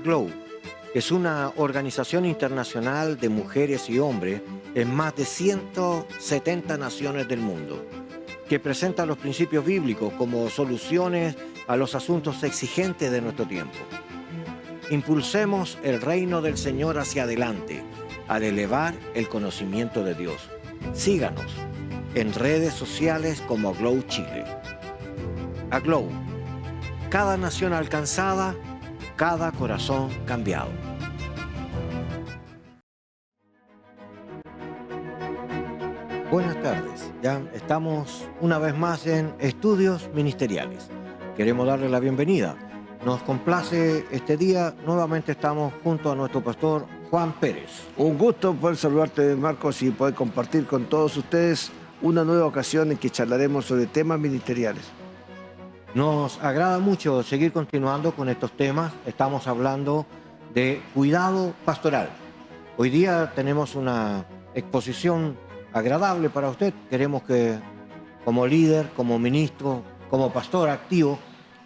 AGLOW es una organización internacional de mujeres y hombres en más de 170 naciones del mundo, que presenta los principios bíblicos como soluciones a los asuntos exigentes de nuestro tiempo. Impulsemos el reino del Señor hacia adelante al elevar el conocimiento de Dios. Síganos en redes sociales como AGLOW Chile. AGLOW, cada nación alcanzada, cada corazón cambiado. Buenas tardes, ya estamos una vez más en Estudios Ministeriales. Queremos darle la bienvenida. Nos complace este día, nuevamente estamos junto a nuestro pastor Juan Pérez. Un gusto poder saludarte, Marcos, y poder compartir con todos ustedes una nueva ocasión en que charlaremos sobre temas ministeriales. Nos agrada mucho seguir continuando con estos temas. Estamos hablando de cuidado pastoral. Hoy día tenemos una exposición agradable para usted. Queremos que como líder, como ministro, como pastor activo,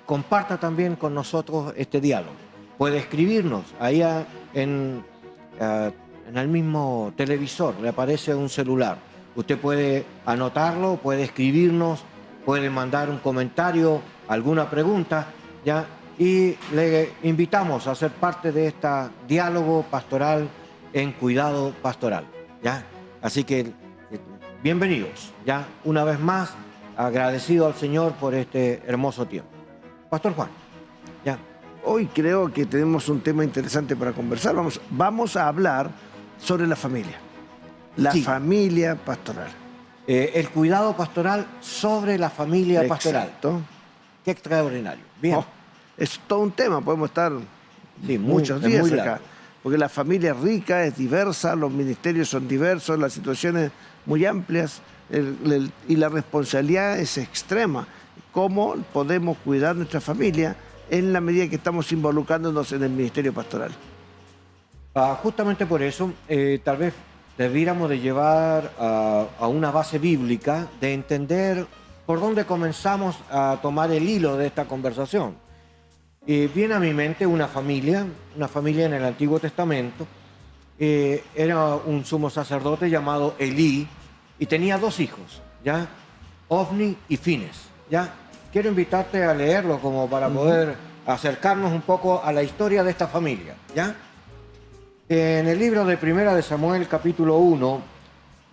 comparta también con nosotros este diálogo. Puede escribirnos ahí en el mismo televisor, le aparece un celular. Usted puede anotarlo, puede escribirnos, puede mandar un comentario, alguna pregunta, ¿ya? Y le invitamos a ser parte de este diálogo pastoral en cuidado pastoral, ¿ya? Así que bienvenidos, ¿ya? Una vez más, agradecido al Señor por este hermoso tiempo. Pastor Juan, ¿ya? Hoy creo que tenemos un tema interesante para conversar. Vamos a hablar sobre la familia. La familia pastoral. El cuidado pastoral sobre la familia pastoral. Exacto. Qué extraordinario. Bien. Oh, es todo un tema, podemos estar muchos días acá. Porque la familia es rica, es diversa, los ministerios son diversos, las situaciones muy amplias y la responsabilidad es extrema. ¿Cómo podemos cuidar nuestra familia en la medida que estamos involucrándonos en el ministerio pastoral? Justamente por eso, tal vez debiéramos de llevar a una base bíblica de entender por dónde comenzamos a tomar el hilo de esta conversación. Viene a mi mente una familia en el Antiguo Testamento. Era un sumo sacerdote llamado Elí y tenía dos hijos, ¿ya? Ofni y Fines, ¿ya? Quiero invitarte a leerlo como para poder acercarnos un poco a la historia de esta familia, ¿ya? En el libro de Primera de Samuel, capítulo 1,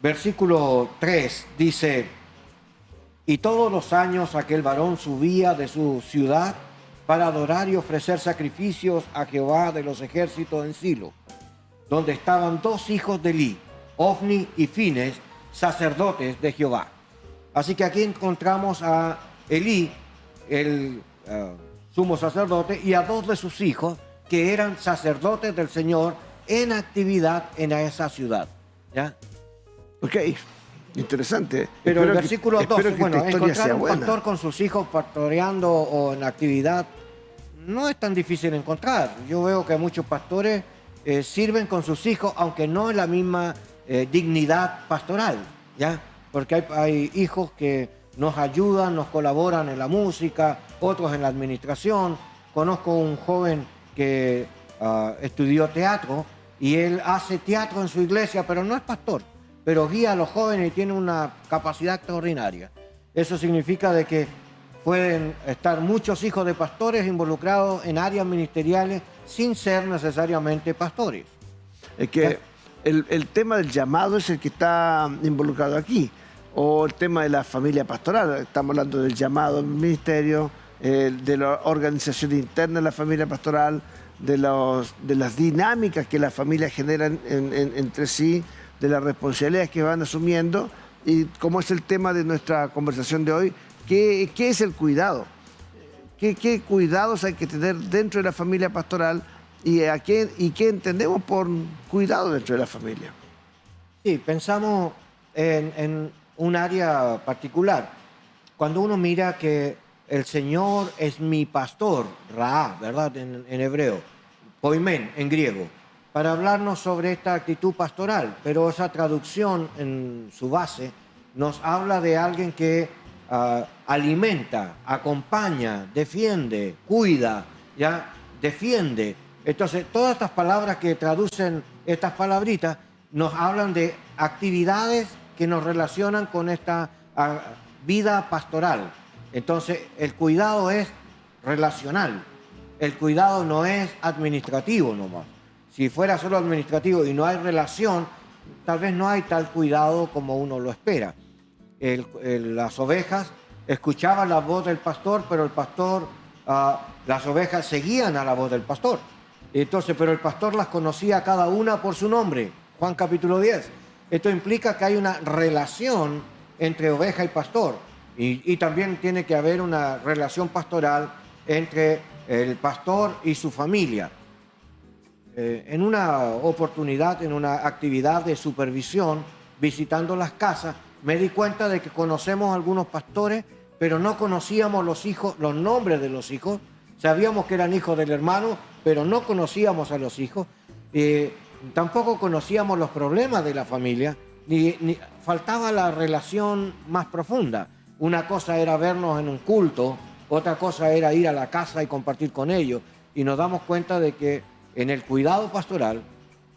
versículo 3, dice: y todos los años aquel varón subía de su ciudad para adorar y ofrecer sacrificios a Jehová de los ejércitos en Silo, donde estaban dos hijos de Elí, Ofni y Fines, sacerdotes de Jehová. Así que aquí encontramos a Elí, el sumo sacerdote, y a dos de sus hijos que eran sacerdotes del Señor en actividad en esa ciudad, ¿ya? Ok, interesante. Pero el versículo 2, bueno, encontrar un pastor con sus hijos pastoreando o en actividad no es tan difícil de encontrar. Yo veo que muchos pastores sirven con sus hijos, aunque no en la misma dignidad pastoral, ¿ya? Porque hay hijos que nos ayudan, nos colaboran en la música, otros en la administración. Conozco un joven que estudió teatro y él hace teatro en su iglesia, pero no es pastor, pero guía a los jóvenes y tiene una capacidad extraordinaria. Eso significa de que pueden estar muchos hijos de pastores involucrados en áreas ministeriales sin ser necesariamente pastores. Es que el tema del llamado es el que está involucrado aquí, o el tema de la familia pastoral. Estamos hablando del llamado al ministerio, de la organización interna de la familia pastoral, de las dinámicas que las familias generan entre sí, de las responsabilidades que van asumiendo, y como es el tema de nuestra conversación de hoy, ¿qué es el cuidado? ¿Qué cuidados hay que tener dentro de la familia pastoral y qué entendemos por cuidado dentro de la familia? Sí, pensamos en un área particular. Cuando uno mira que el Señor es mi pastor, Ra, ¿verdad? En hebreo, poimen en griego, para hablarnos sobre esta actitud pastoral, pero esa traducción en su base nos habla de alguien que alimenta, acompaña, defiende, cuida, ¿ya? Defiende, Entonces, todas estas palabras que traducen estas palabritas nos hablan de actividades que nos relacionan con esta vida pastoral. Entonces, el cuidado es relacional. El cuidado no es administrativo nomás. Si fuera solo administrativo y no hay relación, tal vez no hay tal cuidado como uno lo espera. Las ovejas escuchaban la voz del pastor, pero el pastor, las ovejas seguían a la voz del pastor. Entonces, pero el pastor las conocía cada una por su nombre. Juan capítulo 10. Esto implica que hay una relación entre oveja y pastor. Y también tiene que haber una relación pastoral entre el pastor y su familia. En una oportunidad, en una actividad de supervisión, visitando las casas, me di cuenta de que conocemos a algunos pastores, pero no conocíamos los hijos, los nombres de los hijos. Sabíamos que eran hijos del hermano, pero no conocíamos a los hijos. Tampoco conocíamos los problemas de la familia, ni faltaba la relación más profunda. Una cosa era vernos en un culto, otra cosa era ir a la casa y compartir con ellos. Y nos damos cuenta de que en el cuidado pastoral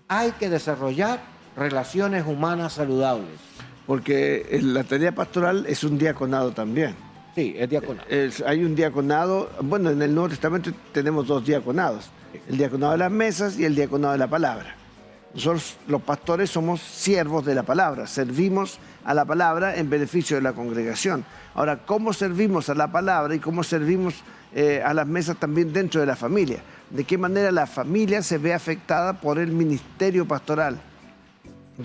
hay que desarrollar relaciones humanas saludables. Porque la tarea pastoral es un diaconado también. Sí, es diaconado. Hay un diaconado, bueno, en el Nuevo Testamento tenemos dos diaconados, el diaconado de las mesas y el diaconado de la palabra. Nosotros los pastores somos siervos de la palabra, servimos a la palabra en beneficio de la congregación. Ahora, ¿cómo servimos a la palabra y cómo servimos a las mesas también dentro de la familia? ¿De qué manera la familia se ve afectada por el ministerio pastoral?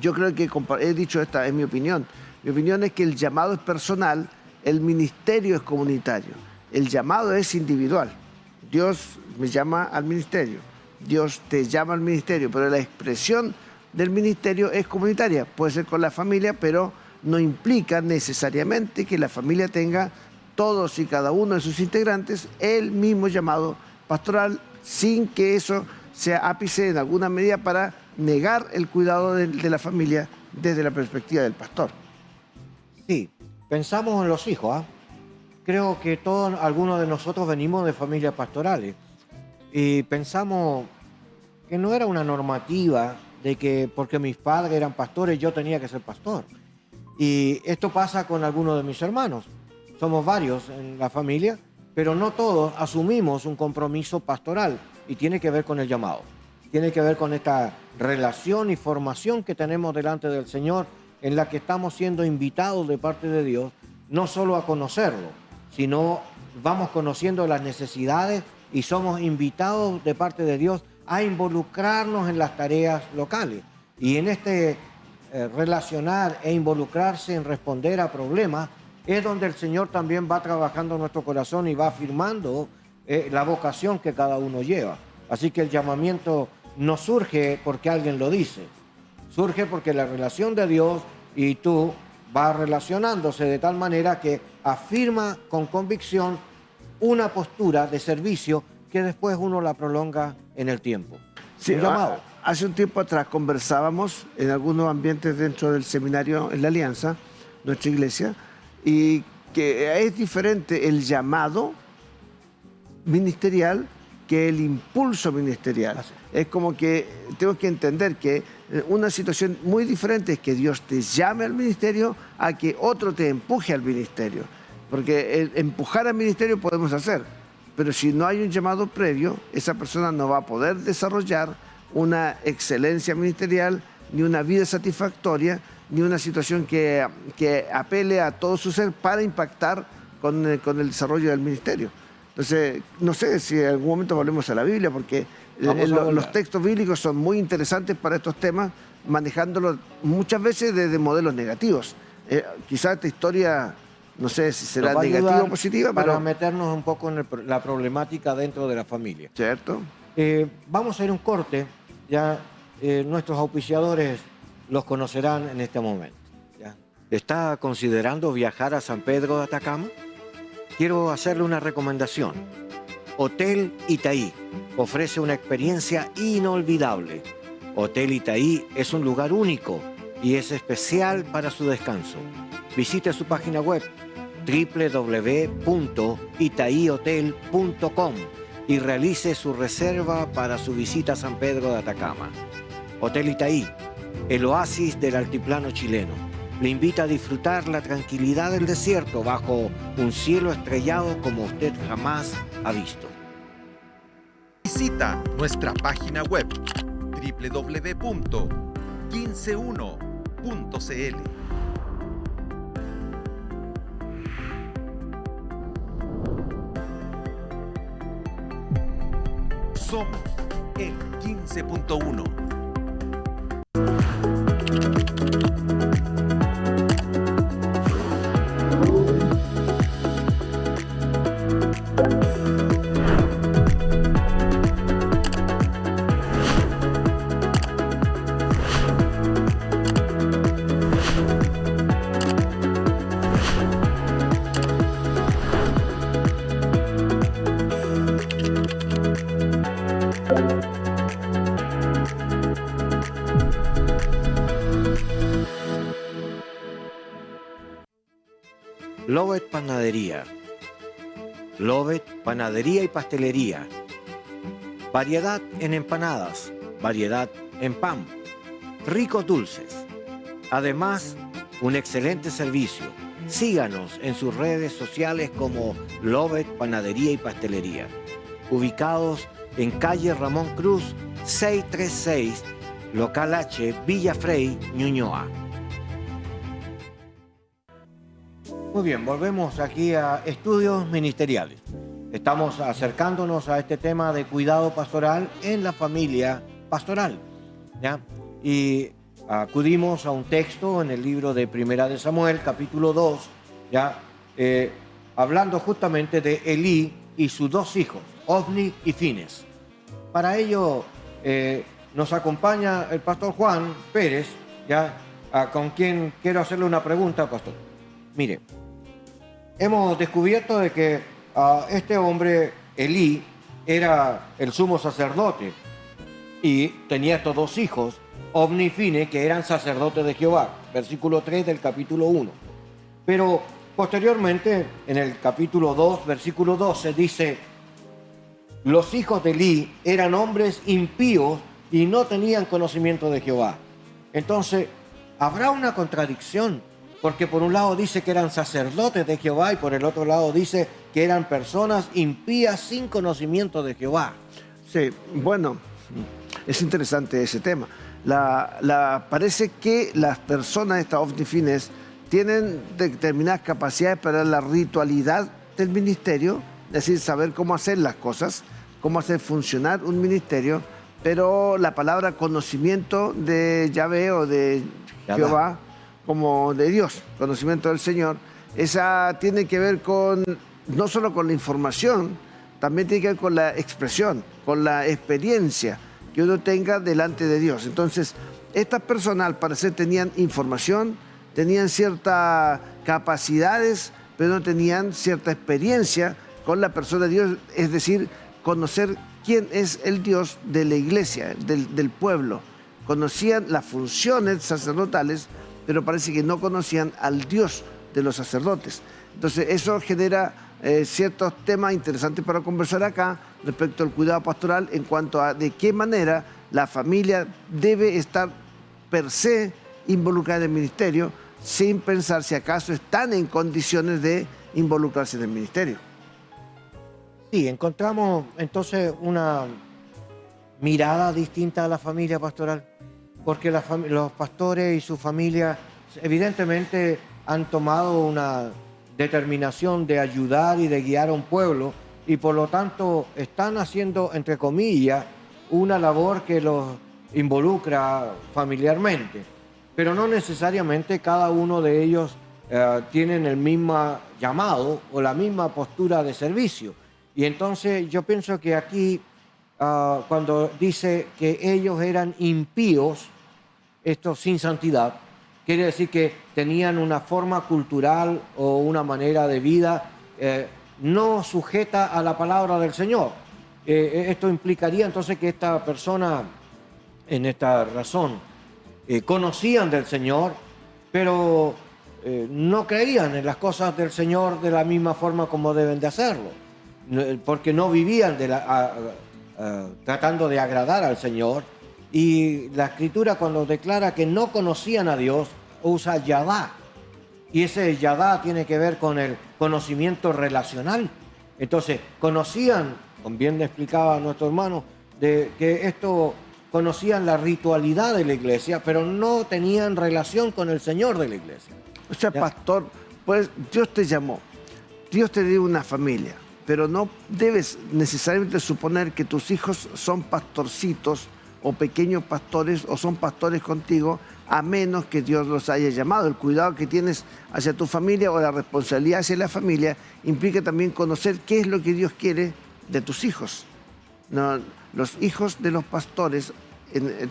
Yo creo que he dicho esta, es mi opinión. Mi opinión es que el llamado es personal, el ministerio es comunitario. El llamado es individual. Dios me llama al ministerio, Dios te llama al ministerio, pero la expresión del ministerio es comunitaria. Puede ser con la familia, pero no implica necesariamente que la familia tenga todos y cada uno de sus integrantes el mismo llamado pastoral, sin que eso sea ápice en alguna medida para negar el cuidado de la familia desde la perspectiva del pastor. Sí, pensamos en los hijos. Creo que algunos de nosotros venimos de familias pastorales y pensamos que no era una normativa de que porque mis padres eran pastores yo tenía que ser pastor. Y esto pasa con algunos de mis hermanos. Somos varios en la familia, pero no todos asumimos un compromiso pastoral y tiene que ver con el llamado. Tiene que ver con esta relación y formación que tenemos delante del Señor, en la que estamos siendo invitados de parte de Dios, no solo a conocerlo, sino vamos conociendo las necesidades y somos invitados de parte de Dios a involucrarnos en las tareas locales. Y en este relacionar e involucrarse en responder a problemas es donde el Señor también va trabajando en nuestro corazón y va afirmando la vocación que cada uno lleva. Así que el llamamiento no surge porque alguien lo dice, surge porque la relación de Dios y tú va relacionándose de tal manera que afirma con convicción una postura de servicio que después uno la prolonga en el tiempo. Sí, hace un tiempo atrás conversábamos en algunos ambientes dentro del seminario en la Alianza, nuestra iglesia, y que es diferente el llamado ministerial que el impulso ministerial. Es como que tengo que entender que una situación muy diferente es que Dios te llame al ministerio a que otro te empuje al ministerio. Porque empujar al ministerio podemos hacer, pero si no hay un llamado previo, esa persona no va a poder desarrollar una excelencia ministerial, ni una vida satisfactoria, ni una situación que apele a todo su ser para impactar con el desarrollo del ministerio. Entonces, no sé si en algún momento volvemos a la Biblia, porque los textos bíblicos son muy interesantes para estos temas, manejándolos muchas veces desde modelos negativos. Quizás esta historia, no sé si será negativa o positiva, para pero meternos un poco en la problemática dentro de la familia. ¿Cierto? Vamos a ir a un corte, ya nuestros auspiciadores los conocerán en este momento. ¿Ya? ¿Está considerando viajar a San Pedro de Atacama? Quiero hacerle una recomendación. Hotel Itaí ofrece una experiencia inolvidable. Hotel Itaí es un lugar único y es especial para su descanso. Visite su página web www.itaihotel.com y realice su reserva para su visita a San Pedro de Atacama. Hotel Itaí, el oasis del altiplano chileno, le invita a disfrutar la tranquilidad del desierto bajo un cielo estrellado como usted jamás ha visto. Visita nuestra página web www.151.cl. Somos el 15.1. Lovet Panadería. Lovet Panadería y Pastelería. Variedad en empanadas, variedad en pan, ricos dulces. Además, un excelente servicio. Síganos en sus redes sociales como Lovet Panadería y Pastelería. Ubicados en calle Ramón Cruz 636, Local H, Villa Frey, Ñuñoa. Muy bien, volvemos aquí a Estudios Ministeriales. Estamos acercándonos a este tema de cuidado pastoral en la familia pastoral, ¿ya? Y acudimos a un texto en el libro de Primera de Samuel, capítulo 2, ¿ya? Hablando justamente de Elí y sus dos hijos, Ofni y Fines. Para ello nos acompaña el pastor Juan Pérez, ¿ya? Con quien quiero hacerle una pregunta, pastor. Mire, hemos descubierto de que este hombre, Elí, era el sumo sacerdote y tenía estos dos hijos, Ofni y Fines, que eran sacerdotes de Jehová, versículo 3 del capítulo 1. Pero posteriormente, en el capítulo 2, versículo 12, dice: los hijos de Elí eran hombres impíos y no tenían conocimiento de Jehová. Entonces, habrá una contradicción, porque por un lado dice que eran sacerdotes de Jehová y por el otro lado dice que eran personas impías sin conocimiento de Jehová. Sí, bueno, es interesante ese tema. Parece que las personas, estas Ofni y Fines, tienen determinadas capacidades para la ritualidad del ministerio, es decir, saber cómo hacer las cosas, cómo hacer funcionar un ministerio, pero la palabra conocimiento de Yahvé o de Jehová, como de Dios, conocimiento del Señor, esa tiene que ver con, no solo con la información, también tiene que ver con la expresión, con la experiencia que uno tenga delante de Dios. Entonces, estas personas al parecer tenían información, tenían ciertas capacidades, pero no tenían cierta experiencia con la persona de Dios, es decir, conocer quién es el Dios de la iglesia, del pueblo. Conocían las funciones sacerdotales, pero parece que no conocían al Dios de los sacerdotes. Entonces eso genera ciertos temas interesantes para conversar acá respecto al cuidado pastoral en cuanto a de qué manera la familia debe estar per se involucrada en el ministerio sin pensar si acaso están en condiciones de involucrarse en el ministerio. Sí, encontramos entonces una mirada distinta a la familia pastoral, porque los pastores y su familia evidentemente han tomado una determinación de ayudar y de guiar a un pueblo y por lo tanto están haciendo, entre comillas, una labor que los involucra familiarmente, pero no necesariamente cada uno de ellos tienen el mismo llamado o la misma postura de servicio. Y entonces yo pienso que aquí, cuando dice que ellos eran impíos, esto sin santidad, quiere decir que tenían una forma cultural o una manera de vida no sujeta a la palabra del Señor. Esto implicaría entonces que esta persona, en esta razón, conocían del Señor, pero no creían en las cosas del Señor de la misma forma como deben de hacerlo. porque no vivían tratando de agradar al Señor. Y la Escritura, cuando declara que no conocían a Dios, usa Yadá. Y ese Yadá tiene que ver con el conocimiento relacional. Entonces, conocían, como bien explicaba nuestro hermano, de que esto conocían la ritualidad de la iglesia, pero no tenían relación con el Señor de la iglesia. O sea, ¿Ya? pastor, pues Dios te llamó, Dios te dio una familia, pero no debes necesariamente suponer que tus hijos son pastorcitos o pequeños pastores o son pastores contigo, a menos que Dios los haya llamado. El cuidado que tienes hacia tu familia o la responsabilidad hacia la familia implica también conocer qué es lo que Dios quiere de tus hijos. No, los hijos de los pastores,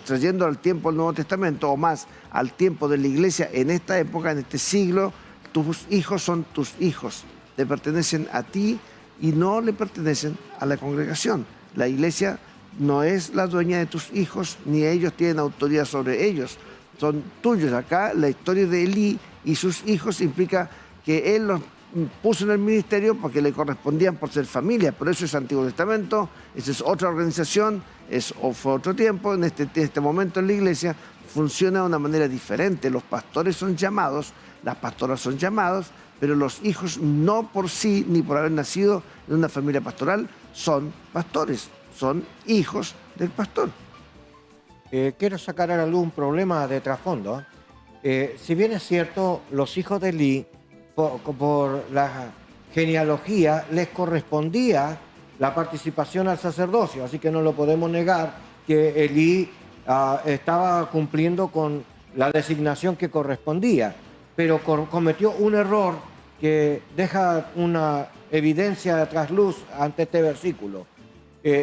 trayendo al tiempo del Nuevo Testamento o más al tiempo de la iglesia en esta época, en este siglo, tus hijos son tus hijos, te pertenecen a ti y no le pertenecen a la congregación. La iglesia no es la dueña de tus hijos, ni ellos tienen autoridad sobre ellos, son tuyos. Acá la historia de Elí y sus hijos implica que él los puso en el ministerio porque le correspondían por ser familia. Por eso es Antiguo Testamento, esa es otra organización, fue otro tiempo. En este momento en la iglesia funciona de una manera diferente. Los pastores son llamados, las pastoras son llamados, pero los hijos no por sí, ni por haber nacido en una familia pastoral, son pastores, son hijos del pastor. Quiero sacar a la luz un problema de trasfondo. Si bien es cierto, los hijos de Elí, por la genealogía, les correspondía la participación al sacerdocio, así que no lo podemos negar que Elí estaba cumpliendo con la designación que correspondía, pero cometió un error que deja una evidencia de trasluz ante este versículo.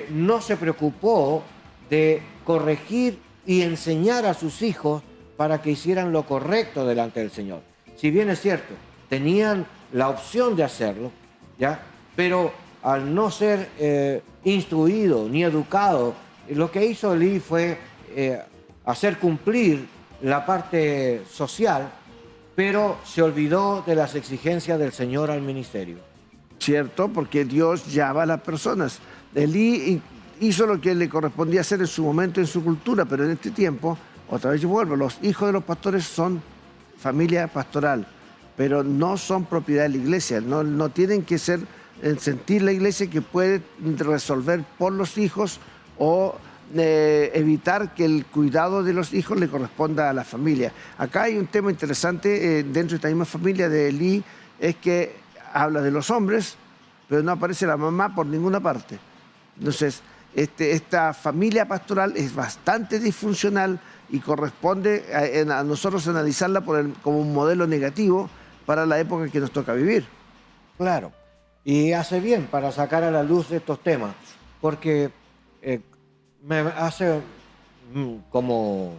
No se preocupó de corregir y enseñar a sus hijos para que hicieran lo correcto delante del Señor. Si bien es cierto, tenían la opción de hacerlo, ¿ya? Pero al no ser instruido ni educado, lo que hizo Elí fue hacer cumplir la parte social, pero se olvidó de las exigencias del Señor al ministerio. ¿Cierto? Porque Dios llama a las personas. Elí hizo lo que le correspondía hacer en su momento, en su cultura, pero en este tiempo, otra vez yo vuelvo, los hijos de los pastores son familia pastoral, pero no son propiedad de la iglesia, no tienen que sentir la iglesia que puede resolver por los hijos o evitar que el cuidado de los hijos le corresponda a la familia. Acá hay un tema interesante dentro de esta misma familia de Elí, es que habla de los hombres, pero no aparece la mamá por ninguna parte. Entonces, esta familia pastoral es bastante disfuncional y corresponde a nosotros analizarla como un modelo negativo para la época que nos toca vivir. Claro, y hace bien para sacar a la luz estos temas, porque me hace como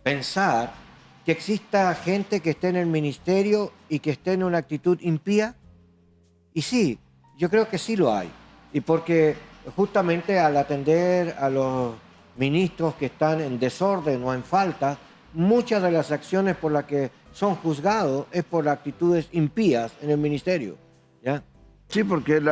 pensar que exista gente que esté en el ministerio y que esté en una actitud impía. Y sí, yo creo que sí lo hay. Y porque justamente al atender a los ministros que están en desorden o en falta, muchas de las acciones por las que son juzgados es por actitudes impías en el ministerio, ¿ya? Sí, porque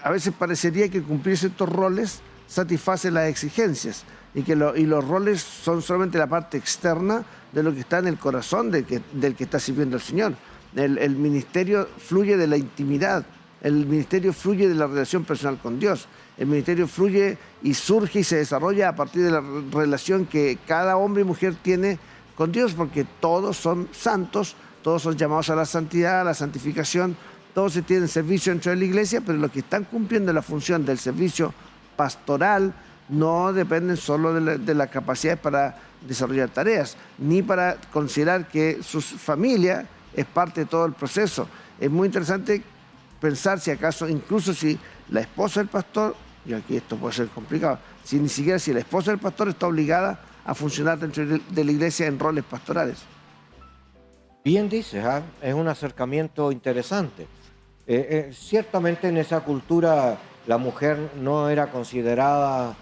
a veces parecería que cumplir ciertos roles satisface las exigencias y los roles son solamente la parte externa de lo que está en el corazón del que está sirviendo el Señor. El ministerio fluye de la intimidad, el ministerio fluye de la relación personal con Dios, el ministerio fluye y surge y se desarrolla a partir de la relación que cada hombre y mujer tiene con Dios, porque todos son santos, todos son llamados a la santidad, a la santificación, todos se tienen servicio dentro de la iglesia, pero los que están cumpliendo la función del servicio pastoral no dependen solo de las capacidades para desarrollar tareas, ni para considerar que su familia es parte de todo el proceso. Es muy interesante pensar si acaso, incluso si la esposa del pastor, y aquí esto puede ser complicado, si la esposa del pastor está obligada a funcionar dentro de la iglesia en roles pastorales. Bien dices, ¿ah? Es un acercamiento interesante. Ciertamente en esa cultura la mujer no era considerada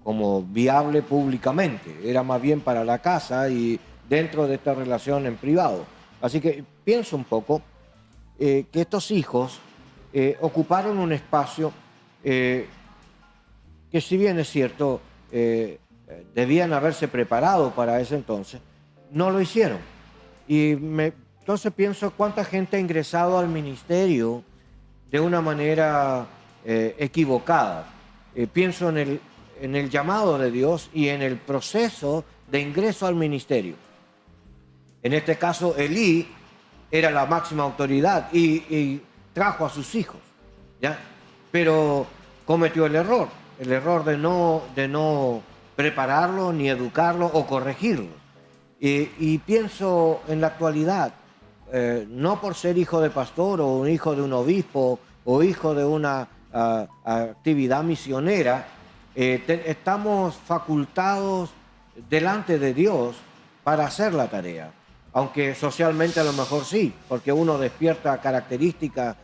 como viable públicamente, era más bien para la casa y dentro de esta relación en privado. Así que pienso un poco que estos hijos ocuparon un espacio que, si bien es cierto, debían haberse preparado para ese entonces, no lo hicieron. Entonces pienso cuánta gente ha ingresado al ministerio de una manera equivocada. Pienso en el llamado de Dios y en el proceso de ingreso al ministerio. En este caso, Elí era la máxima autoridad y trajo a sus hijos, ¿ya? Pero cometió el error de no prepararlo, ni educarlo o corregirlo. Y pienso en la actualidad, no por ser hijo de pastor o un hijo de un obispo o hijo de una actividad misionera, estamos facultados delante de Dios para hacer la tarea. Aunque socialmente a lo mejor sí, porque uno despierta características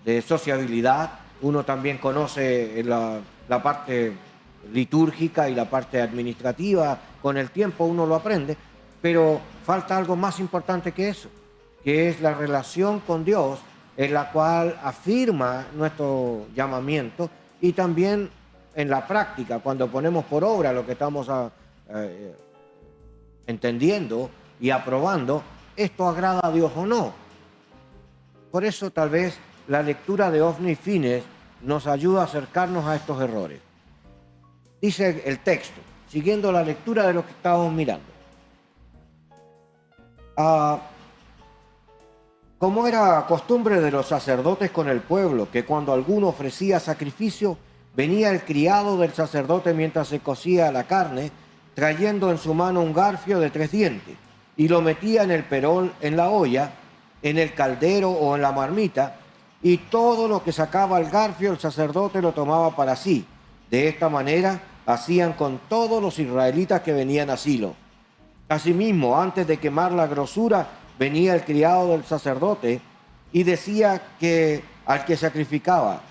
de sociabilidad, uno también conoce la parte litúrgica y la parte administrativa, con el tiempo uno lo aprende, pero falta algo más importante que eso, que es la relación con Dios, en la cual afirma nuestro llamamiento, y también en la práctica, cuando ponemos por obra lo que estamos entendiendo y aprobando, esto agrada a Dios o no. Por eso tal vez la lectura de Ofni y Fines nos ayuda a acercarnos a estos errores. Dice el texto, siguiendo la lectura de lo que estábamos mirando. Como era costumbre de los sacerdotes con el pueblo, que cuando alguno ofrecía sacrificio, venía el criado del sacerdote mientras se cocía la carne, trayendo en su mano un garfio de 3 dientes, y lo metía en el perol, en la olla, en el caldero o en la marmita, y todo lo que sacaba el garfio el sacerdote lo tomaba para sí. De esta manera hacían con todos los israelitas que venían a Silo. Asimismo, antes de quemar la grosura, venía el criado del sacerdote y decía que al que sacrificaba: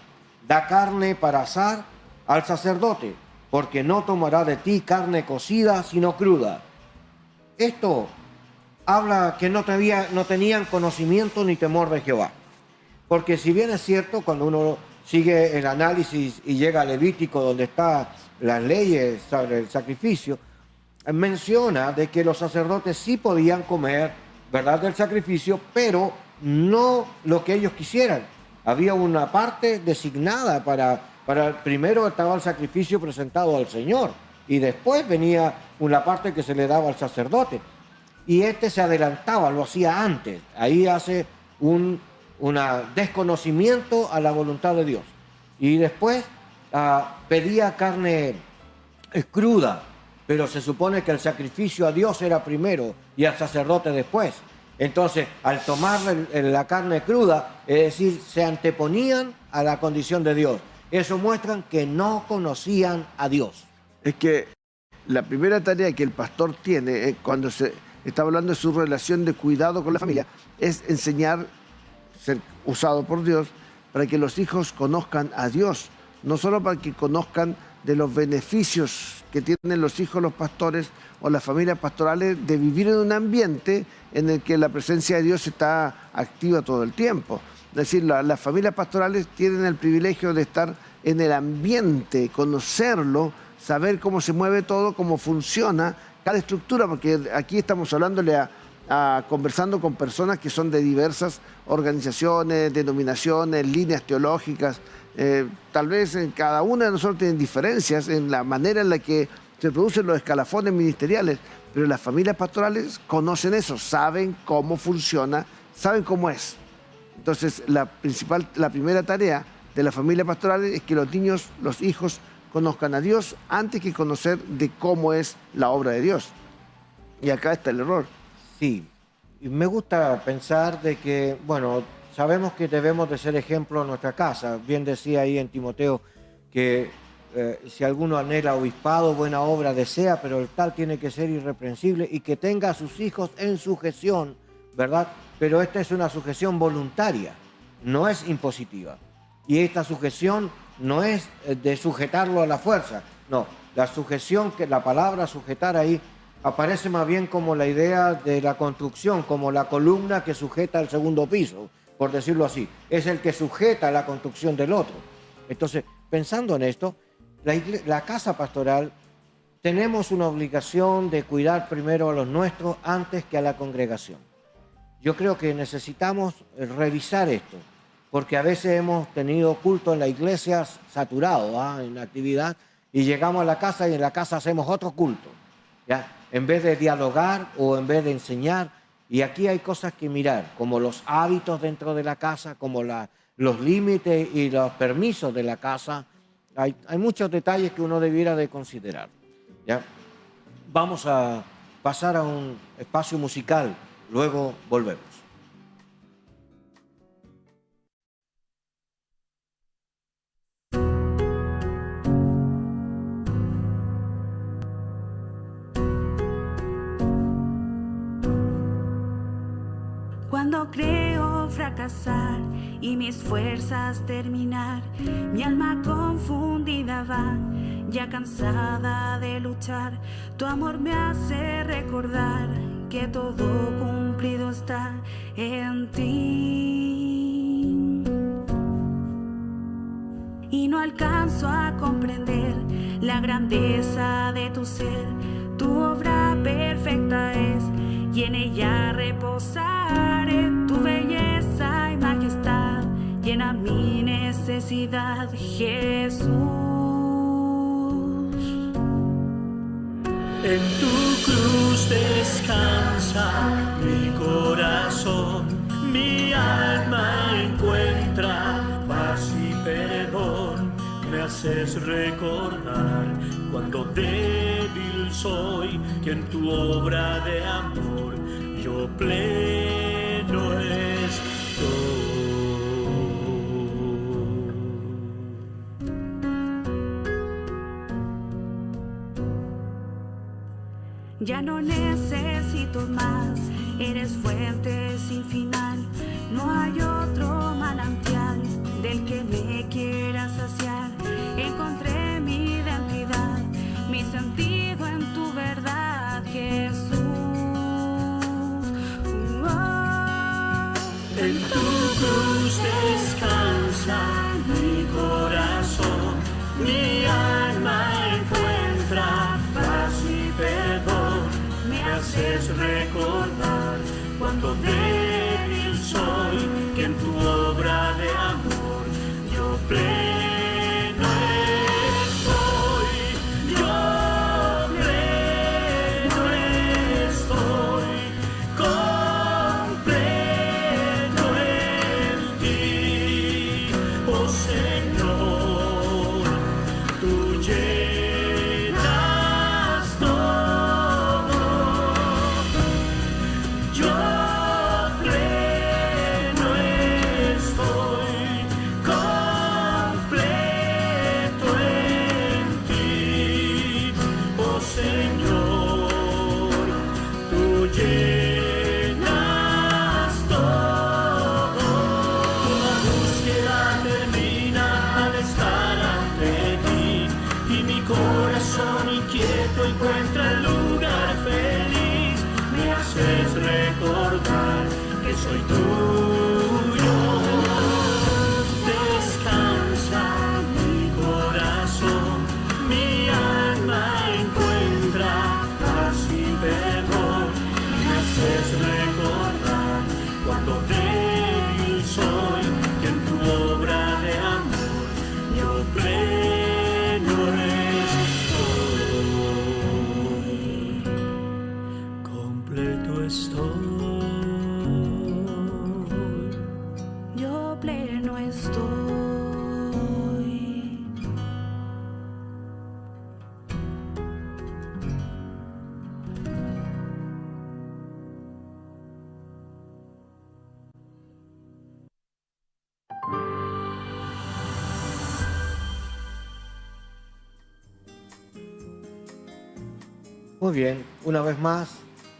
da carne para asar al sacerdote, porque no tomará de ti carne cocida, sino cruda. Esto habla que no tenían conocimiento ni temor de Jehová. Porque si bien es cierto, cuando uno sigue el análisis y llega a Levítico, donde están las leyes sobre el sacrificio, menciona de que los sacerdotes sí podían comer, ¿verdad?, del sacrificio, pero no lo que ellos quisieran. Había una parte designada para primero estaba el sacrificio presentado al Señor y después venía una parte que se le daba al sacerdote. Y este se adelantaba, lo hacía antes. Ahí hace un desconocimiento a la voluntad de Dios. Y después pedía carne cruda, pero se supone que el sacrificio a Dios era primero y al sacerdote después. Entonces, al tomar la carne cruda, es decir, se anteponían a la condición de Dios. Eso muestra que no conocían a Dios. Es que la primera tarea que el pastor tiene cuando se está hablando de su relación de cuidado con la familia es enseñar, ser usado por Dios, para que los hijos conozcan a Dios, no solo para que conozcan de los beneficios que tienen los hijos, los pastores o las familias pastorales de vivir en un ambiente en el que la presencia de Dios está activa todo el tiempo. Es decir, las familias pastorales tienen el privilegio de estar en el ambiente, conocerlo, saber cómo se mueve todo, cómo funciona cada estructura, porque aquí estamos hablándole conversando con personas que son de diversas organizaciones, denominaciones, líneas teológicas. Tal vez en cada una de nosotros tienen diferencias en la manera en la que se producen los escalafones ministeriales, pero las familias pastorales conocen eso, saben cómo funciona, saben cómo es. Entonces, la primera tarea de la familia pastoral es que los niños, los hijos, conozcan a Dios antes que conocer de cómo es la obra de Dios. Y acá está el error. Sí, y me gusta pensar de que, bueno, sabemos que debemos de ser ejemplo en nuestra casa. Bien decía ahí en Timoteo que si alguno anhela obispado, buena obra desea, pero el tal tiene que ser irreprensible y que tenga a sus hijos en sujeción, ¿verdad? Pero esta es una sujeción voluntaria, no es impositiva. Y esta sujeción no es de sujetarlo a la fuerza, no. La sujeción, que la palabra sujetar ahí aparece más bien como la idea de la construcción, como la columna que sujeta el segundo piso. por decirlo así, es el que sujeta la construcción del otro. Entonces, pensando en esto, la casa pastoral tenemos una obligación de cuidar primero a los nuestros antes que a la congregación. Yo creo que necesitamos revisar esto, porque a veces hemos tenido culto en la iglesia saturado, en la actividad, y llegamos a la casa y en la casa hacemos otro culto, ¿ya? En vez de dialogar o en vez de enseñar. Y aquí hay cosas que mirar, como los hábitos dentro de la casa, como los límites y los permisos de la casa. Hay muchos detalles que uno debiera de considerar, ¿ya? Vamos a pasar a un espacio musical, luego volvemos. Cuando creo fracasar y mis fuerzas terminar, mi alma confundida va, ya cansada de luchar. Tu amor me hace recordar que todo cumplido está en ti. Y no alcanzo a comprender la grandeza de tu ser. Tu obra perfecta es y en ella reposaré. Tu belleza y majestad llena mi necesidad, Jesús. En tu cruz descansa mi corazón, mi alma encuentra paz y perdón. Me haces recordar cuando débil soy, que en tu obra de amor yo pleno estoy. Ya no necesito más, eres fuente sin final. No hay otro manantial del que me quiera saciar. Encontré mi identidad, mi sentido en tu verdad, Jesús. En tu cruz descansa mi corazón, mi alma encuentra paz y perdón. Me haces recordar cuando débil soy, que en tu obra de amor yo pleno estoy. Yo pleno estoy, completo en ti, oh Señor, tú llenas todo. Yo pleno estoy, completo en ti, oh Señor, tú llenas todo. La búsqueda termina al estar ante ti, y mi corazón inquieto encuentra el lugar feliz. Me haces recordar que soy tuyo. Descansa mi corazón, mi alma encuentra paz y perdón. Me haces recordar cuando débil soy, que en tu obra de amor yo pleno estoy. Completo estoy. Yo pleno estoy. Muy bien, una vez más,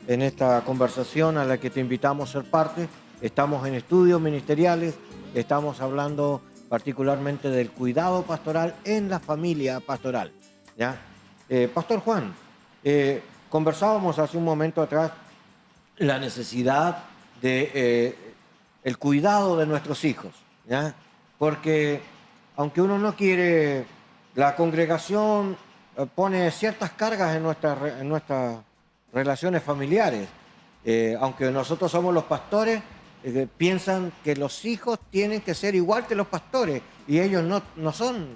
en esta conversación a la que te invitamos a ser parte, estamos en estudios ministeriales, estamos hablando particularmente del cuidado pastoral en la familia pastoral, ¿ya? Pastor Juan, conversábamos hace un momento atrás la necesidad de el cuidado de nuestros hijos, ¿ya? Porque aunque uno no quiere, la congregación pone ciertas cargas en nuestras relaciones familiares. Aunque nosotros somos los pastores, piensan que los hijos tienen que ser igual que los pastores y ellos no son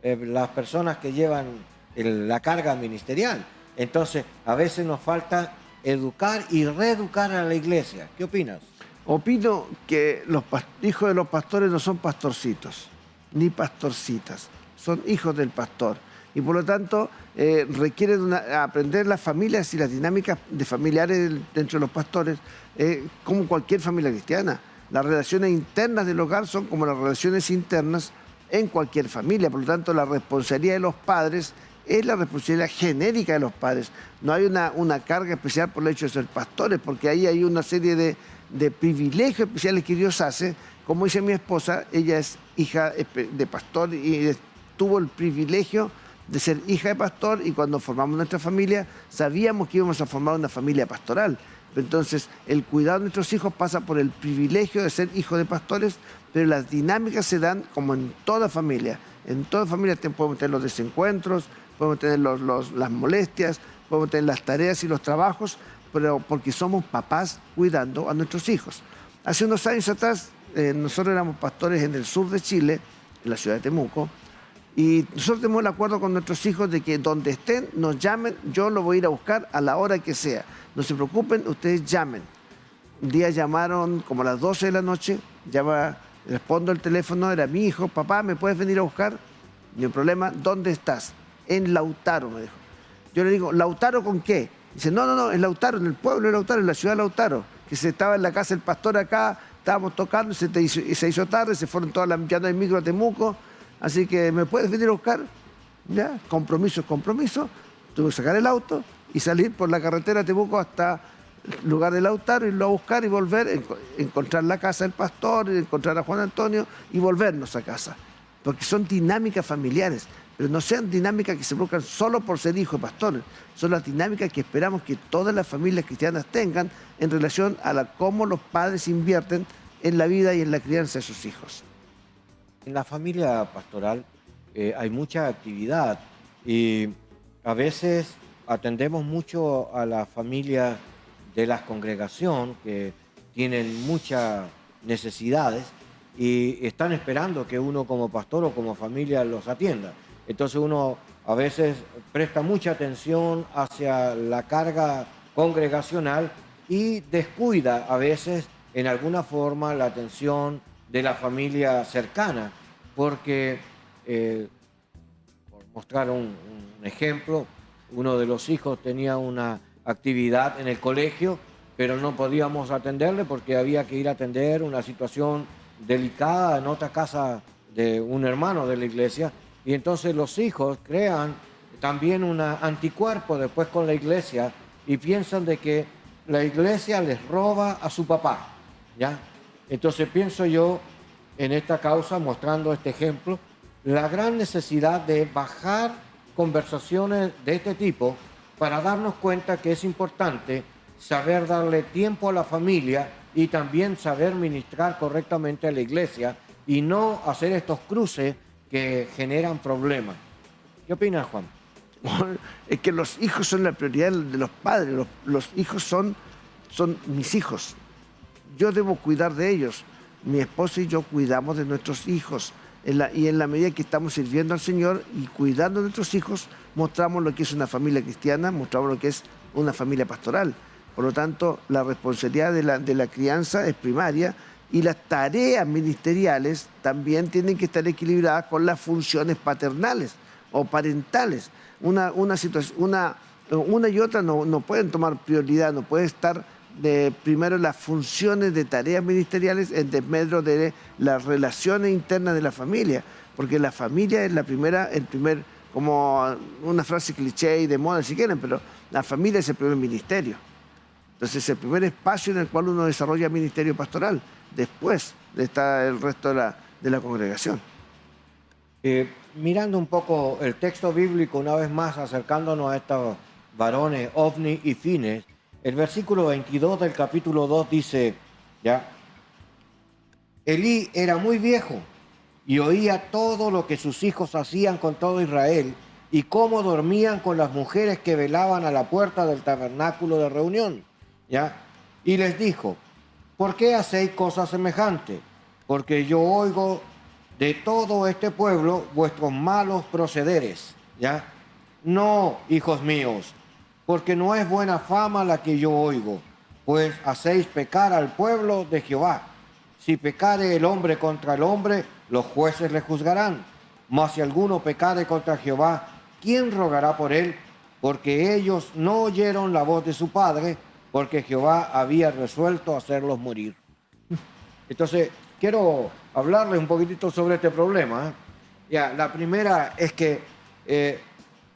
las personas que llevan la carga ministerial. Entonces, a veces nos falta educar y reeducar a la iglesia. ¿Qué opinas? Opino que los hijos de los pastores no son pastorcitos, ni pastorcitas, son hijos del pastor. Y por lo tanto, requieren aprender las familias y las dinámicas de familiares dentro de los pastores, como cualquier familia cristiana. Las relaciones internas del hogar son como las relaciones internas en cualquier familia. Por lo tanto, la responsabilidad de los padres es la responsabilidad genérica de los padres. No hay una carga especial por el hecho de ser pastores, porque ahí hay una serie de privilegios especiales que Dios hace. Como dice mi esposa, ella es hija de pastor y tuvo el privilegio de ser hija de pastor, y cuando formamos nuestra familia sabíamos que íbamos a formar una familia pastoral. Entonces, el cuidado de nuestros hijos pasa por el privilegio de ser hijos de pastores, pero las dinámicas se dan como en toda familia. En toda familia podemos tener los desencuentros, podemos tener las molestias, podemos tener las tareas y los trabajos, pero porque somos papás cuidando a nuestros hijos. Hace unos años atrás, nosotros éramos pastores en el sur de Chile, en la ciudad de Temuco, y nosotros tenemos el acuerdo con nuestros hijos de que donde estén, nos llamen, yo lo voy a ir a buscar a la hora que sea. No se preocupen, ustedes llamen. Un día llamaron como a las 12 de la noche, respondo el teléfono, era mi hijo: papá, ¿me puedes venir a buscar? Ni un problema, ¿dónde estás? En Lautaro, me dijo. Yo le digo, ¿Lautaro con qué? Dice, no, en Lautaro, en el pueblo de Lautaro, en la ciudad de Lautaro, que se estaba en la casa del pastor acá, estábamos tocando, se hizo tarde, se fueron todas ya no hay micro a Temuco, así que ¿me puedes venir a buscar? Ya, compromiso es compromiso. Tuve que sacar el auto y salir por la carretera de Temuco hasta el lugar de Lautaro, irlo a buscar y volver, encontrar la casa del pastor, encontrar a Juan Antonio y volvernos a casa. Porque son dinámicas familiares, pero no sean dinámicas que se buscan solo por ser hijos de pastores. Son las dinámicas que esperamos que todas las familias cristianas tengan en relación a cómo los padres invierten en la vida y en la crianza de sus hijos. En la familia pastoral hay mucha actividad y a veces atendemos mucho a las familias de la congregación que tienen muchas necesidades y están esperando que uno como pastor o como familia los atienda. Entonces uno a veces presta mucha atención hacia la carga congregacional y descuida a veces en alguna forma la atención de la familia cercana, porque, por mostrar un ejemplo, uno de los hijos tenía una actividad en el colegio, pero no podíamos atenderle porque había que ir a atender una situación delicada en otra casa de un hermano de la iglesia, y entonces los hijos crean también un anticuerpo después con la iglesia y piensan de que la iglesia les roba a su papá, ¿ya? Entonces pienso yo en esta causa, mostrando este ejemplo, la gran necesidad de bajar conversaciones de este tipo para darnos cuenta que es importante saber darle tiempo a la familia y también saber ministrar correctamente a la iglesia y no hacer estos cruces que generan problemas. ¿Qué opinas, Juan? Es que los hijos son la prioridad de los padres. Los hijos son mis hijos. Yo debo cuidar de ellos. Mi esposa y yo cuidamos de nuestros hijos. Y en la medida que estamos sirviendo al Señor y cuidando de nuestros hijos, mostramos lo que es una familia cristiana, mostramos lo que es una familia pastoral. Por lo tanto, la responsabilidad de la crianza es primaria y las tareas ministeriales también tienen que estar equilibradas con las funciones paternales o parentales. Una y otra no pueden tomar prioridad, no puede estar primero las funciones de tareas ministeriales en desmedro de las relaciones internas de la familia, porque la familia es como una frase cliché y de moda si quieren, pero la familia es el primer ministerio. Entonces es el primer espacio en el cual uno desarrolla ministerio pastoral. Después está el resto de la congregación. Mirando un poco el texto bíblico, una vez más acercándonos a estos varones, Ofni y Fines, el versículo 22 del capítulo 2 dice, ¿ya? Elí era muy viejo y oía todo lo que sus hijos hacían con todo Israel y cómo dormían con las mujeres que velaban a la puerta del tabernáculo de reunión, ¿ya? Y les dijo, ¿por qué hacéis cosas semejantes? Porque yo oigo de todo este pueblo vuestros malos procederes, ¿ya? No, hijos míos, porque no es buena fama la que yo oigo, pues hacéis pecar al pueblo de Jehová. Si pecare el hombre contra el hombre, los jueces le juzgarán. Mas si alguno pecare contra Jehová, ¿quién rogará por él? Porque ellos no oyeron la voz de su padre, porque Jehová había resuelto hacerlos morir. Entonces, quiero hablarles un poquitito sobre este problema, ¿eh? Ya, la primera es que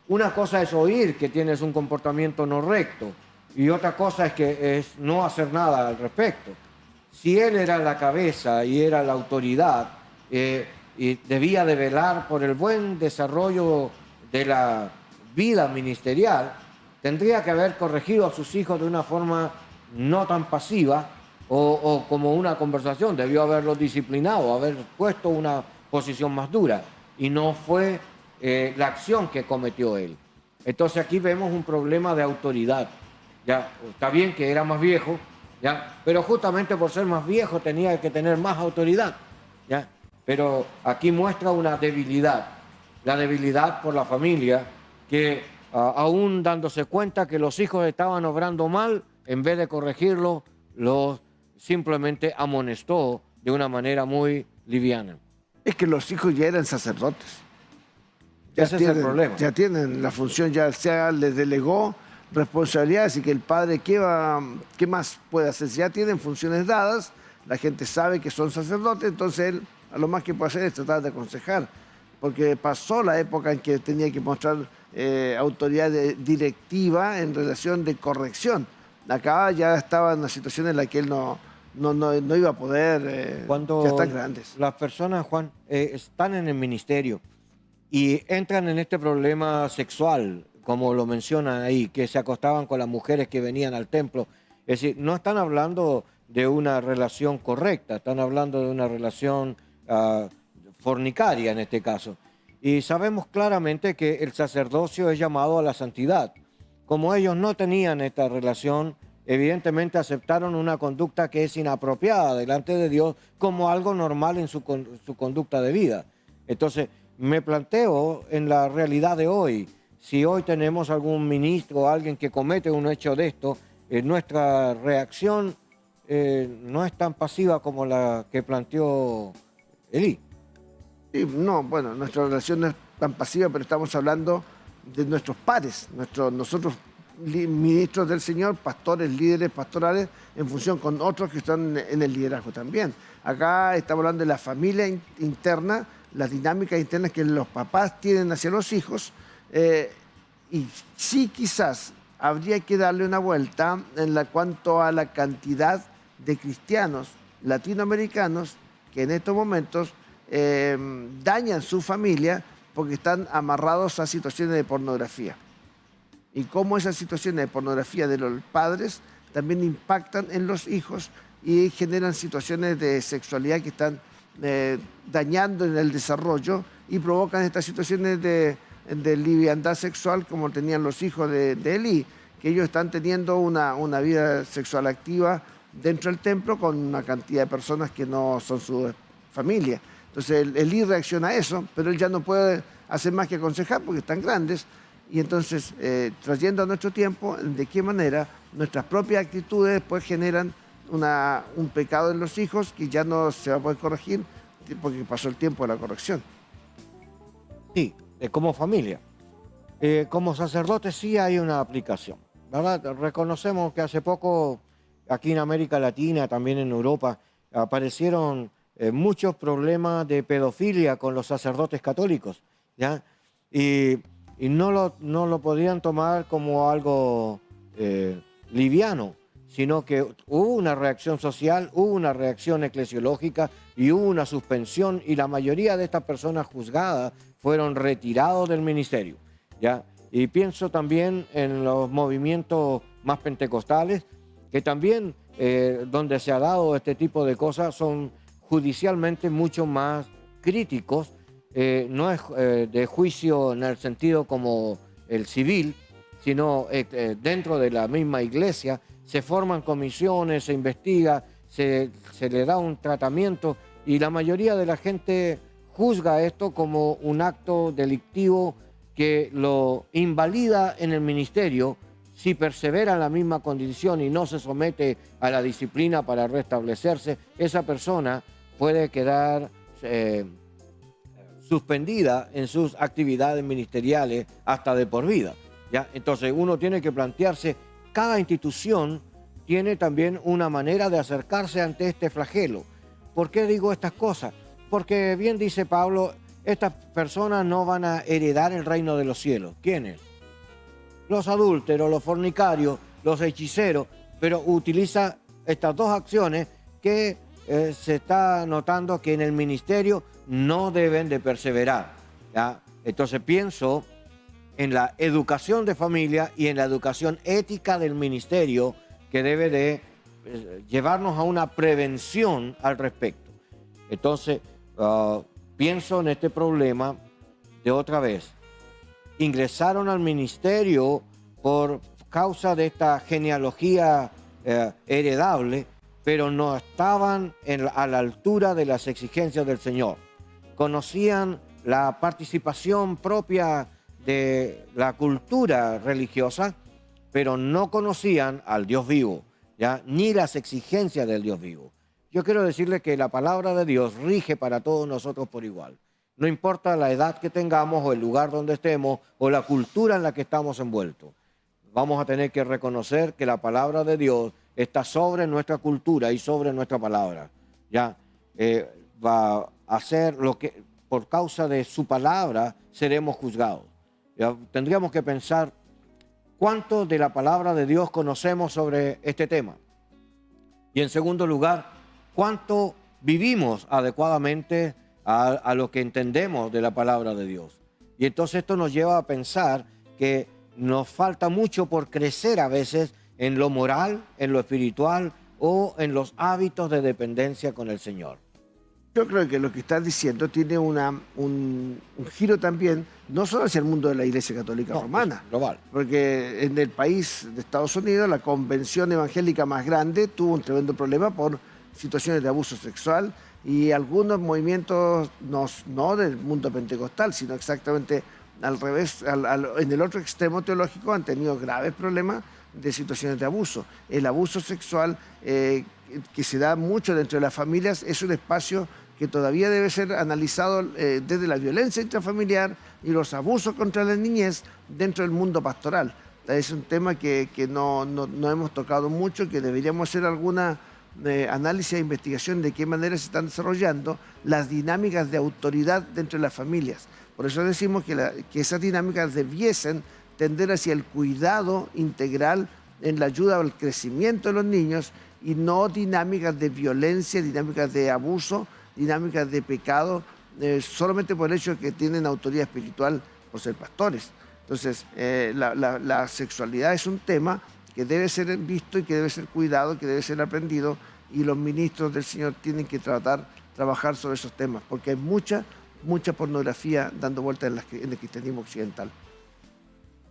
una cosa es oír que tienes un comportamiento no recto y otra cosa es que es no hacer nada al respecto. Si él era la cabeza y era la autoridad y debía de velar por el buen desarrollo de la vida ministerial, tendría que haber corregido a sus hijos de una forma no tan pasiva o como una conversación. Debió haberlos disciplinado, haber puesto una posición más dura y no fue la acción que cometió él. Entonces aquí vemos un problema de autoridad. Ya, está bien que era más viejo, ¿ya? Pero justamente por ser más viejo tenía que tener más autoridad, ¿ya? Pero aquí muestra una debilidad, la debilidad por la familia, que aún dándose cuenta que los hijos estaban obrando mal, en vez de corregirlo, los simplemente amonestó de una manera muy liviana. Es que los hijos ya eran sacerdotes. Ese es el problema. Ya tienen la función, ya les delegó responsabilidades y que el padre, ¿qué más puede hacer? Si ya tienen funciones dadas, la gente sabe que son sacerdotes, entonces él a lo más que puede hacer es tratar de aconsejar, porque pasó la época en que tenía que mostrar autoridad directiva en relación de corrección. Acá ya estaba en una situación en la que él no iba a poder, Cuando ya están grandes. las personas, Juan, están en el ministerio y entran en este problema sexual, como lo mencionan ahí, que se acostaban con las mujeres que venían al templo. Es decir, no están hablando de una relación correcta, están hablando de una relación fornicaria en este caso. Y sabemos claramente que el sacerdocio es llamado a la santidad. Como ellos no tenían esta relación, evidentemente aceptaron una conducta que es inapropiada delante de Dios como algo normal en su conducta de vida. Entonces, me planteo en la realidad de hoy, si hoy tenemos algún ministro o alguien que comete un hecho de esto, nuestra reacción no es tan pasiva como la que planteó Elí. Sí, no, bueno, nuestra relación no es tan pasiva, pero estamos hablando de nuestros pares, nosotros ministros del Señor, pastores, líderes pastorales, en función con otros que están en el liderazgo también. Acá estamos hablando de la familia interna, las dinámicas internas que los papás tienen hacia los hijos, y sí quizás habría que darle una vuelta cuanto a la cantidad de cristianos latinoamericanos que en estos momentos dañan su familia porque están amarrados a situaciones de pornografía. Y cómo esas situaciones de pornografía de los padres también impactan en los hijos y generan situaciones de sexualidad que están dañando en el desarrollo y provocan estas situaciones de liviandad sexual como tenían los hijos de Elí, que ellos están teniendo una vida sexual activa dentro del templo con una cantidad de personas que no son su familia. Entonces Elí reacciona a eso, pero él ya no puede hacer más que aconsejar porque están grandes. Y entonces, trayendo a nuestro tiempo, de qué manera nuestras propias actitudes pues generan un pecado en los hijos que ya no se va a poder corregir porque pasó el tiempo de la corrección. Sí, como familia. Como sacerdotes sí hay una aplicación, ¿verdad? Reconocemos que hace poco, aquí en América Latina, también en Europa, aparecieron muchos problemas de pedofilia con los sacerdotes católicos, ¿ya? Y no lo podían tomar como algo liviano, sino que hubo una reacción social, hubo una reacción eclesiológica y hubo una suspensión y la mayoría de estas personas juzgadas fueron retirados del ministerio, ¿ya? Y pienso también en los movimientos más pentecostales, que también donde se ha dado este tipo de cosas son judicialmente mucho más críticos. No es de juicio en el sentido como el civil, sino dentro de la misma iglesia se forman comisiones, se investiga, se le da un tratamiento y la mayoría de la gente juzga esto como un acto delictivo que lo invalida en el ministerio si persevera en la misma condición y no se somete a la disciplina para restablecerse. Esa persona puede quedar suspendida en sus actividades ministeriales hasta de por vida, ¿ya? Entonces uno tiene que plantearse, cada institución tiene también una manera de acercarse ante este flagelo. ¿Por qué digo estas cosas? Porque bien dice Pablo, estas personas no van a heredar el reino de los cielos. ¿Quiénes? Los adúlteros, los fornicarios, los hechiceros, pero utiliza estas dos acciones que se está notando que en el ministerio no deben de perseverar, ¿ya? Entonces pienso en la educación de familia y en la educación ética del ministerio que debe de llevarnos a una prevención al respecto. Entonces, pienso en este problema de otra vez. Ingresaron al ministerio por causa de esta genealogía heredable, pero no estaban a la altura de las exigencias del Señor. Conocían la participación propia de la cultura religiosa, pero no conocían al Dios vivo, ¿ya? Ni las exigencias del Dios vivo. Yo quiero decirle que la palabra de Dios rige para todos nosotros por igual. No importa la edad que tengamos o el lugar donde estemos o la cultura en la que estamos envueltos. Vamos a tener que reconocer que la palabra de Dios está sobre nuestra cultura y sobre nuestra palabra. ¿Ya? Va a hacer lo que por causa de su palabra seremos juzgados. ¿Ya? Tendríamos que pensar cuánto de la palabra de Dios conocemos sobre este tema. Y en segundo lugar, cuánto vivimos adecuadamente a lo que entendemos de la palabra de Dios. Y entonces esto nos lleva a pensar que nos falta mucho por crecer a veces en lo moral, en lo espiritual o en los hábitos de dependencia con el Señor. Yo creo que lo que estás diciendo tiene un giro también, no solo hacia el mundo de la Iglesia Católica Romana, global. Porque en el país de Estados Unidos la convención evangélica más grande tuvo un tremendo problema por situaciones de abuso sexual y algunos movimientos, no del mundo pentecostal, sino exactamente al revés, en el otro extremo teológico han tenido graves problemas de situaciones de abuso. El abuso sexual que se da mucho dentro de las familias es un espacio que todavía debe ser analizado desde la violencia intrafamiliar y los abusos contra la niñez dentro del mundo pastoral. Es un tema que no hemos tocado mucho, que deberíamos hacer alguna análisis e investigación de qué manera se están desarrollando las dinámicas de autoridad dentro de las familias. Por eso decimos que esas dinámicas debiesen tender hacia el cuidado integral en la ayuda al crecimiento de los niños y no dinámicas de violencia, dinámicas de abuso, dinámicas de pecado, solamente por el hecho de que tienen autoridad espiritual por ser pastores. Entonces, la sexualidad es un tema que debe ser visto y que debe ser cuidado, que debe ser aprendido, y los ministros del Señor tienen que trabajar sobre esos temas, porque hay mucha pornografía dando vueltas en el cristianismo occidental.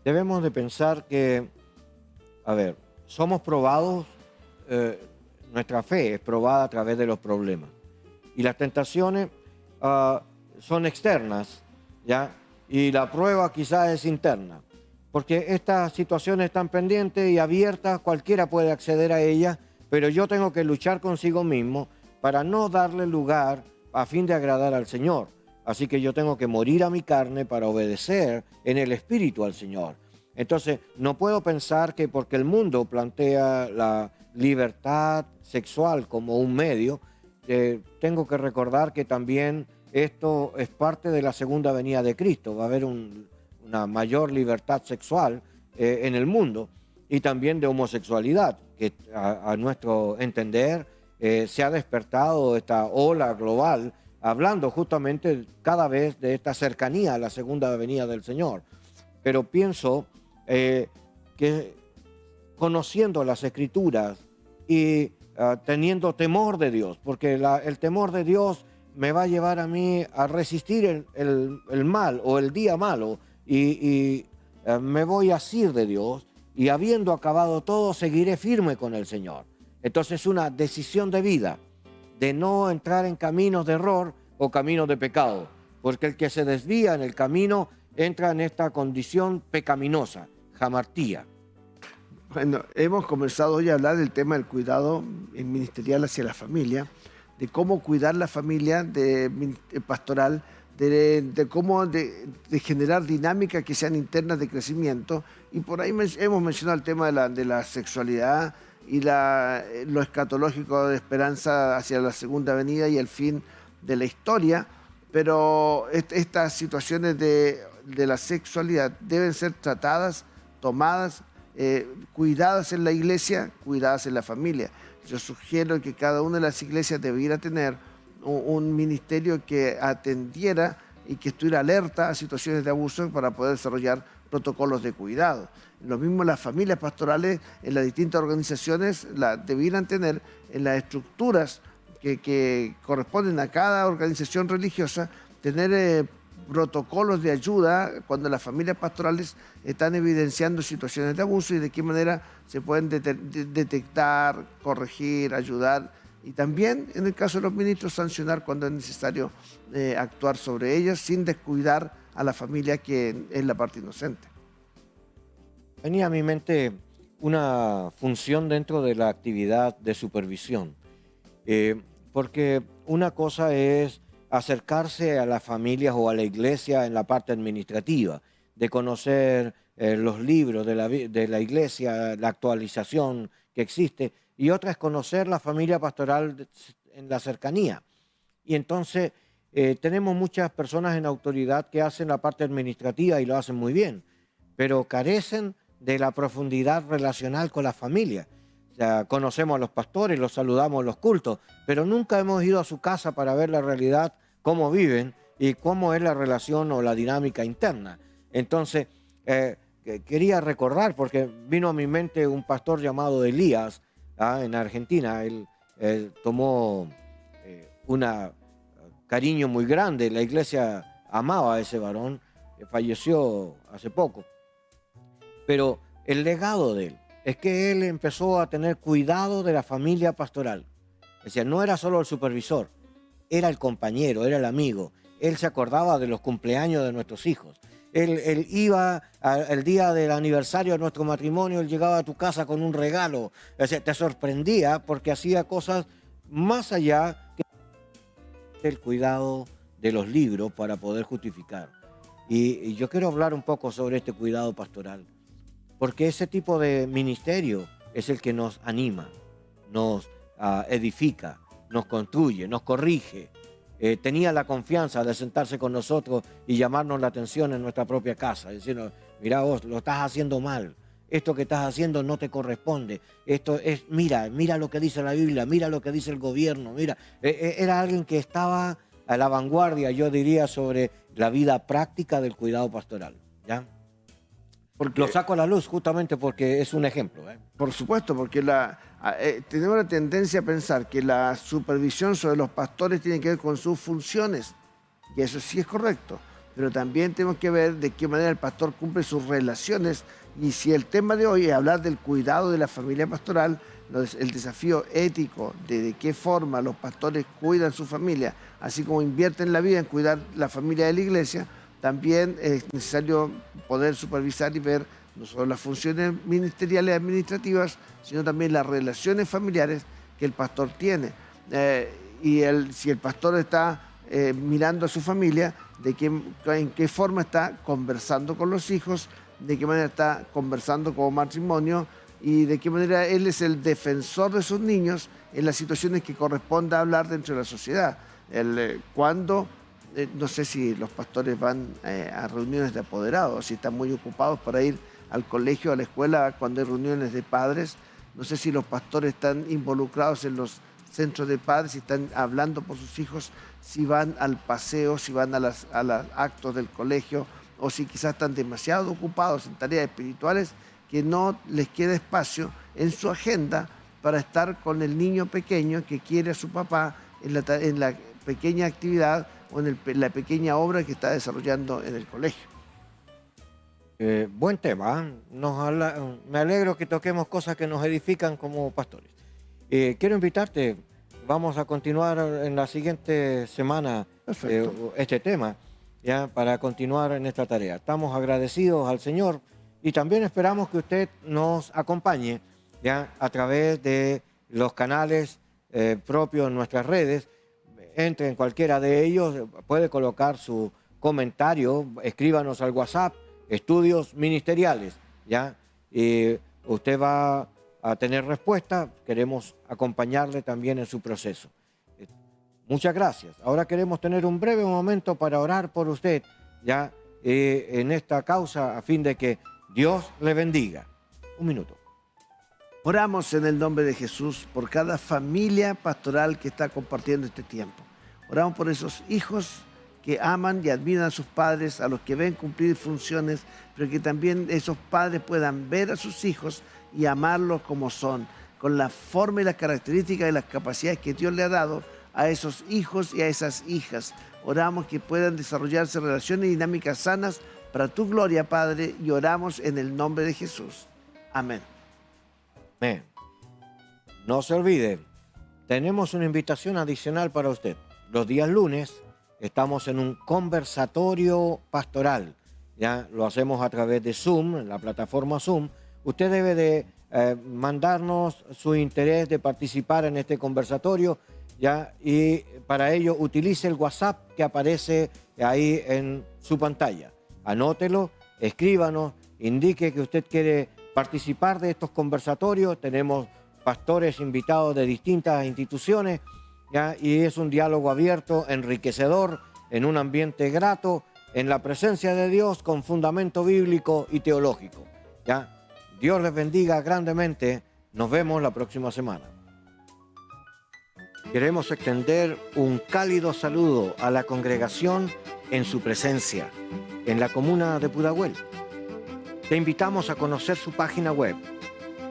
Debemos de pensar que, somos probados, nuestra fe es probada a través de los problemas. Y las tentaciones son externas, ¿ya? Y la prueba quizás es interna. Porque estas situaciones están pendientes y abiertas, cualquiera puede acceder a ellas, pero yo tengo que luchar consigo mismo para no darle lugar a fin de agradar al Señor. Así que yo tengo que morir a mi carne para obedecer en el Espíritu al Señor. Entonces, no puedo pensar que porque el mundo plantea la libertad sexual como un medio, tengo que recordar que también esto es parte de la segunda venida de Cristo. Va a haber una mayor libertad sexual en el mundo y también de homosexualidad, que a nuestro entender se ha despertado esta ola global, hablando justamente cada vez de esta cercanía a la segunda venida del Señor. Pero pienso que conociendo las Escrituras y teniendo temor de Dios, porque el temor de Dios me va a llevar a mí a resistir el mal o el día malo y me voy a asir de Dios y habiendo acabado todo seguiré firme con el Señor. Entonces es una decisión de vida de no entrar en caminos de error o caminos de pecado, porque el que se desvía en el camino entra en esta condición pecaminosa, jamartía. Bueno, hemos comenzado hoy a hablar del tema del cuidado ministerial hacia la familia, de cómo cuidar la familia pastoral, de cómo de generar dinámicas que sean internas de crecimiento. Y por ahí hemos mencionado el tema de la sexualidad y lo escatológico de esperanza hacia la segunda venida y el fin de la historia. Pero estas situaciones de la sexualidad deben ser tratadas, tomadas, cuidadas en la iglesia, cuidadas en la familia. Yo sugiero que cada una de las iglesias debiera tener un ministerio que atendiera y que estuviera alerta a situaciones de abuso para poder desarrollar protocolos de cuidado. Lo mismo las familias pastorales en las distintas organizaciones debieran tener en las estructuras que corresponden a cada organización religiosa, tener protocolos de ayuda cuando las familias pastorales están evidenciando situaciones de abuso y de qué manera se pueden detectar, corregir, ayudar y también, en el caso de los ministros, sancionar cuando es necesario actuar sobre ellas sin descuidar a la familia que es la parte inocente. Venía a mi mente una función dentro de la actividad de supervisión, porque una cosa es acercarse a las familias o a la iglesia en la parte administrativa, de conocer los libros de la iglesia, la actualización que existe, y otra es conocer la familia pastoral en la cercanía. Y entonces tenemos muchas personas en autoridad que hacen la parte administrativa y lo hacen muy bien, pero carecen de la profundidad relacional con la familia. O sea, conocemos a los pastores, los saludamos en los cultos, pero nunca hemos ido a su casa para ver la realidad, cómo viven y cómo es la relación o la dinámica interna. Entonces, quería recordar, porque vino a mi mente un pastor llamado Elías, en Argentina. Él tomó un cariño muy grande. La iglesia amaba a ese varón, que falleció hace poco. Pero el legado de él es que él empezó a tener cuidado de la familia pastoral. Es decir, no era solo el supervisor, era el compañero, era el amigo. Él se acordaba de los cumpleaños de nuestros hijos. Él iba el día del aniversario de nuestro matrimonio, él llegaba a tu casa con un regalo. O sea, te sorprendía porque hacía cosas más allá que el cuidado de los libros para poder justificar. Y yo quiero hablar un poco sobre este cuidado pastoral, porque ese tipo de ministerio es el que nos anima, nos edifica, nos construye, nos corrige. Tenía la confianza de sentarse con nosotros y llamarnos la atención en nuestra propia casa, decirnos, mira vos, lo estás haciendo mal, esto que estás haciendo no te corresponde, esto es, mira lo que dice la Biblia, mira lo que dice el gobierno, mira. Era alguien que estaba a la vanguardia, yo diría, sobre la vida práctica del cuidado pastoral, ¿ya? Porque lo saco a la luz justamente porque es un ejemplo. Por supuesto, porque tenemos la tendencia a pensar que la supervisión sobre los pastores tiene que ver con sus funciones, y eso sí es correcto, pero también tenemos que ver de qué manera el pastor cumple sus relaciones, y si el tema de hoy es hablar del cuidado de la familia pastoral, el desafío ético de qué forma los pastores cuidan su familia, así como invierten la vida en cuidar la familia de la iglesia, también es necesario poder supervisar y ver no solo las funciones ministeriales administrativas, sino también las relaciones familiares que el pastor tiene. Si el pastor está mirando a su familia, en qué forma está conversando con los hijos, de qué manera está conversando como matrimonio y de qué manera él es el defensor de sus niños en las situaciones que corresponda hablar dentro de la sociedad. No sé si los pastores van a reuniones de apoderados, si están muy ocupados para ir al colegio, a la escuela, cuando hay reuniones de padres. No sé si los pastores están involucrados en los centros de padres, si están hablando por sus hijos, si van al paseo, si van a los actos del colegio, o si quizás están demasiado ocupados en tareas espirituales que no les queda espacio en su agenda para estar con el niño pequeño que quiere a su papá en la pequeña actividad o en la pequeña obra que está desarrollando en el colegio. Buen tema, ¿eh? Me alegro que toquemos cosas que nos edifican como pastores. Quiero invitarte, vamos a continuar en la siguiente semana este tema, ya, para continuar en esta tarea. Estamos agradecidos al Señor y también esperamos que usted nos acompañe, ya, a través de los canales propios en nuestras redes. Entre en cualquiera de ellos, puede colocar su comentario, escríbanos al WhatsApp, Estudios Ministeriales, ¿ya? Y usted va a tener respuesta, queremos acompañarle también en su proceso. Muchas gracias. Ahora queremos tener un breve momento para orar por usted, ¿ya? En esta causa, a fin de que Dios le bendiga. Un minuto. Oramos en el nombre de Jesús por cada familia pastoral que está compartiendo este tiempo. Oramos por esos hijos que aman y admiran a sus padres, a los que ven cumplir funciones, pero que también esos padres puedan ver a sus hijos y amarlos como son, con la forma y las características y las capacidades que Dios le ha dado a esos hijos y a esas hijas. Oramos que puedan desarrollarse relaciones y dinámicas sanas para tu gloria, Padre, y oramos en el nombre de Jesús. Amén. Amén. No se olvide, tenemos una invitación adicional para usted. Los días lunes estamos en un conversatorio pastoral. Ya lo hacemos a través de Zoom, en la plataforma Zoom. Usted debe de mandarnos su interés de participar en este conversatorio, ya, y para ello utilice el WhatsApp que aparece ahí en su pantalla. Anótelo, escríbanos, indique que usted quiere participar de estos conversatorios. Tenemos pastores invitados de distintas instituciones, ¿ya? Y es un diálogo abierto, enriquecedor, en un ambiente grato, en la presencia de Dios con fundamento bíblico y teológico, ¿ya? Dios les bendiga grandemente. Nos vemos la próxima semana. Queremos extender un cálido saludo a la congregación En Su Presencia, en la comuna de Pudahuel. Te invitamos a conocer su página web,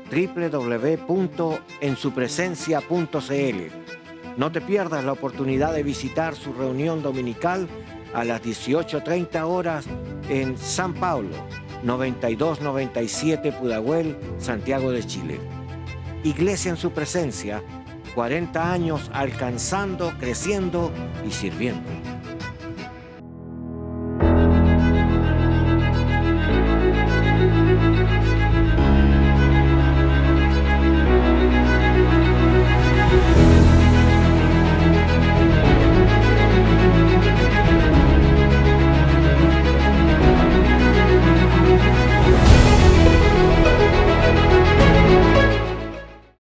www.ensupresencia.cl. No te pierdas la oportunidad de visitar su reunión dominical a las 18:30 horas en San Pablo, 9297 Pudahuel, Santiago de Chile. Iglesia En Su Presencia, 40 años alcanzando, creciendo y sirviendo.